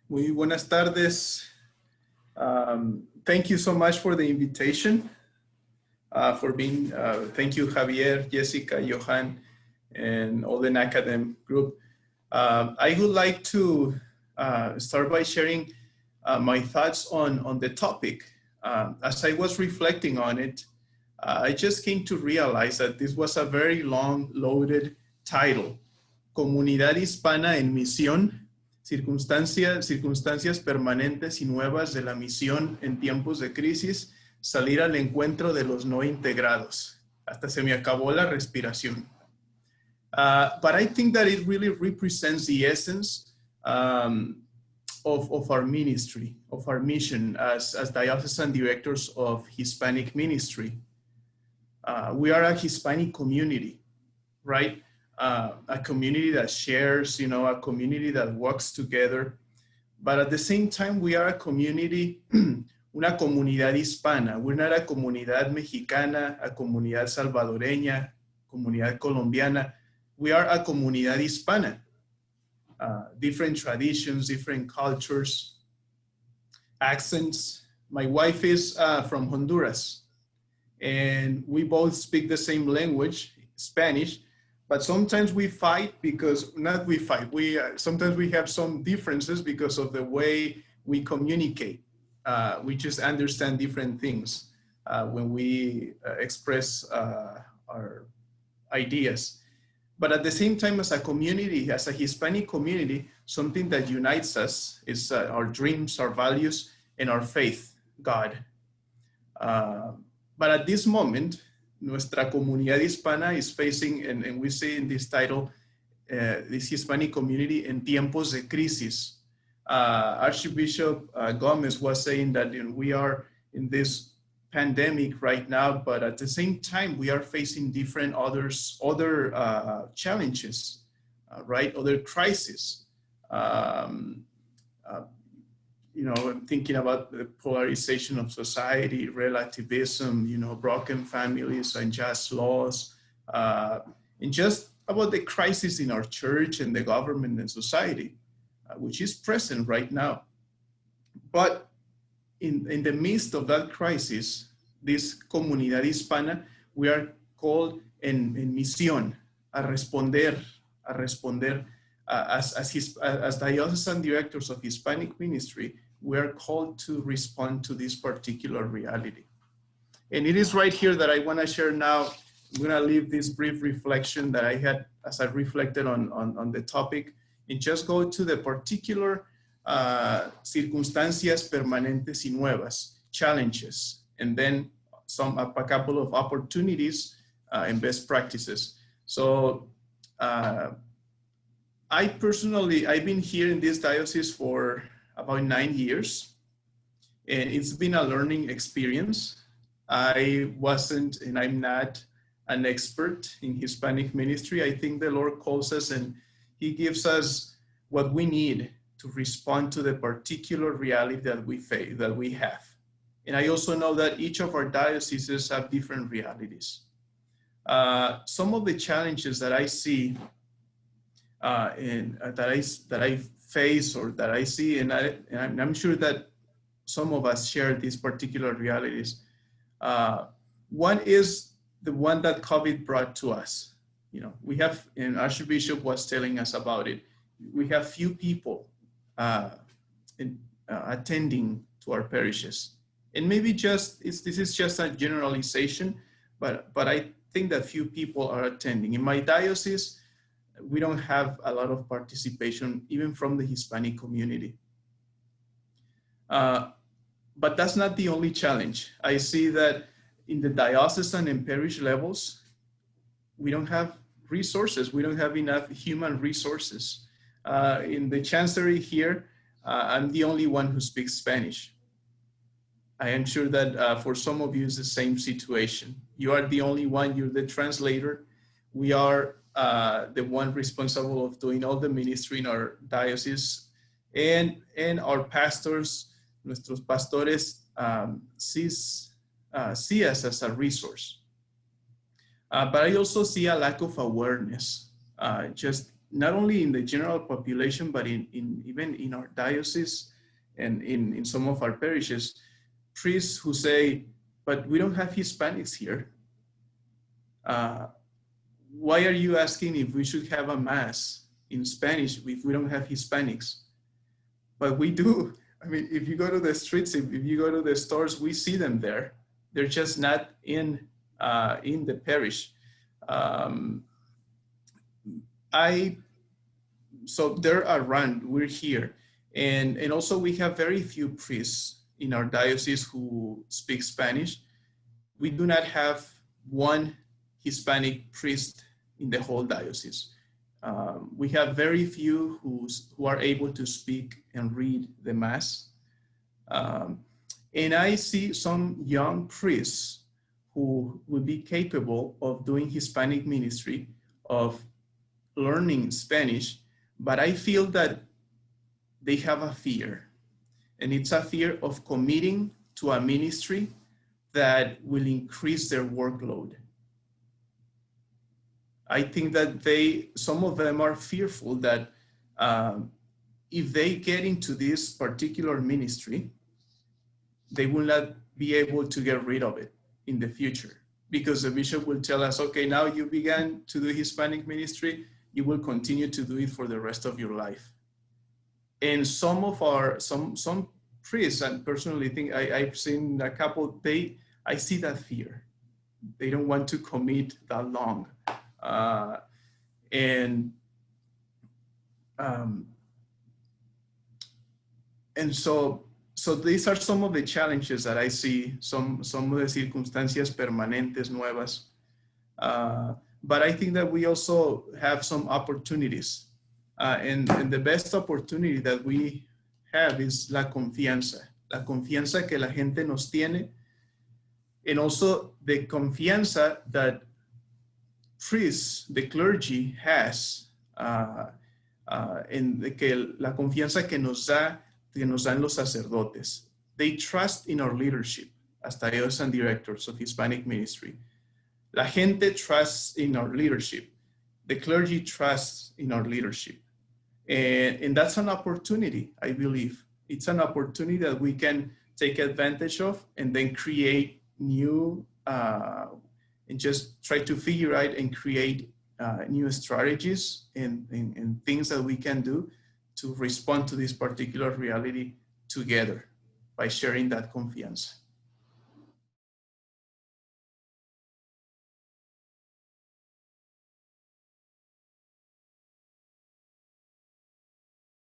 Muy buenas tardes. Thank you so much for the invitation. Thank you, Javier, Jessica, Johan, and all the NACADEM group. I would like to start by sharing my thoughts on the topic. As I was reflecting on it, I just came to realize that this was a very long, loaded title. Comunidad Hispana en Misión, circunstancias permanentes y nuevas de la misión en tiempos de crisis, salir al encuentro de los no integrados. Hasta se me acabó la respiración. But I think that it really represents the essence of our ministry, of our mission as diocesan directors of Hispanic ministry. We are a Hispanic community, right? A community that shares, a community that works together. But at the same time, we are a community, una comunidad hispana. We're not a comunidad mexicana, a comunidad salvadoreña, comunidad colombiana. We are a comunidad hispana. Different traditions, different cultures, accents. My wife is from Honduras, and we both speak the same language, Spanish. But sometimes we fight sometimes we have some differences because of the way we communicate. We just understand different things when we express our ideas. But at the same time, as a community, as a Hispanic community, something that unites us is our dreams, our values, and our faith, God. But at this moment, nuestra comunidad hispana is facing, and we say in this title, this Hispanic community en tiempos de crisis. Archbishop Gomez was saying that we are in this pandemic right now, but at the same time, we are facing different other challenges, right? Other crises. I'm thinking about the polarization of society, relativism, broken families, unjust laws, and just about the crisis in our church and the government and society, which is present right now. But in the midst of that crisis, this Comunidad Hispana, we are called en Misión, a responder, as diocesan directors of Hispanic ministry, we are called to respond to this particular reality. And it is right here that I want to share now. I'm going to leave this brief reflection that I had as I reflected on the topic, and just go to the particular circunstancias permanentes y nuevas, challenges, and then a couple of opportunities and best practices. So I've been here in this diocese for about 9 years, and it's been a learning experience. I wasn't, and I'm not an expert in Hispanic ministry. I think the Lord calls us and He gives us what we need to respond to the particular reality that we have. And I also know that each of our dioceses have different realities. Some of the challenges that I see that I face or that I see, and I'm sure that some of us share these particular realities. One is the one that COVID brought to us. We have, and Archbishop was telling us about it, we have few people attending to our parishes. And maybe this is just a generalization, but I think that few people are attending. In my diocese, we don't have a lot of participation, even from the Hispanic community. But that's not the only challenge. I see that in the diocesan and parish levels, we don't have resources. We don't have enough human resources. In the chancery here, I'm the only one who speaks Spanish. I am sure that for some of you, it's the same situation. You are the only one, you're the translator. We are the one responsible of doing all the ministry in our diocese, and our pastors, nuestros pastores, see us as a resource. But I also see a lack of awareness, just not only in the general population, but even in our diocese and in some of our parishes, priests who say, but we don't have Hispanics here. Why are you asking if we should have a mass in Spanish if we don't have Hispanics? But we do. I mean, if you go to the streets, if you go to the stores, we see them there. They're just not in the parish. So they're around, we're here. And also we have very few priests in our diocese who speak Spanish. We do not have one Hispanic priest in the whole diocese. We have very few who are able to speak and read the Mass. And I see some young priests who would be capable of doing Hispanic ministry, of learning Spanish, but I feel that they have a fear. And it's a fear of committing to a ministry that will increase their workload. I think that some of them are fearful that if they get into this particular ministry, they will not be able to get rid of it in the future, because the bishop will tell us, okay, now you began to do Hispanic ministry, you will continue to do it for the rest of your life. And some priests, and personally think I've seen a couple, I see that fear. They don't want to commit that long. And so these are some of the challenges that I see, some of the circunstancias permanentes, nuevas. But I think that we also have some opportunities. And the best opportunity that we have is la confianza que la gente nos tiene, and also the confianza that priests, the clergy has, en que la confianza que nos dan los sacerdotes. They trust in our leadership as diocesan directors of Hispanic ministry. La gente trusts in our leadership. The clergy trusts in our leadership. And that's an opportunity, I believe. It's an opportunity that we can take advantage of and then create new, and just try to figure out and create new strategies and things that we can do to respond to this particular reality together by sharing that confianza.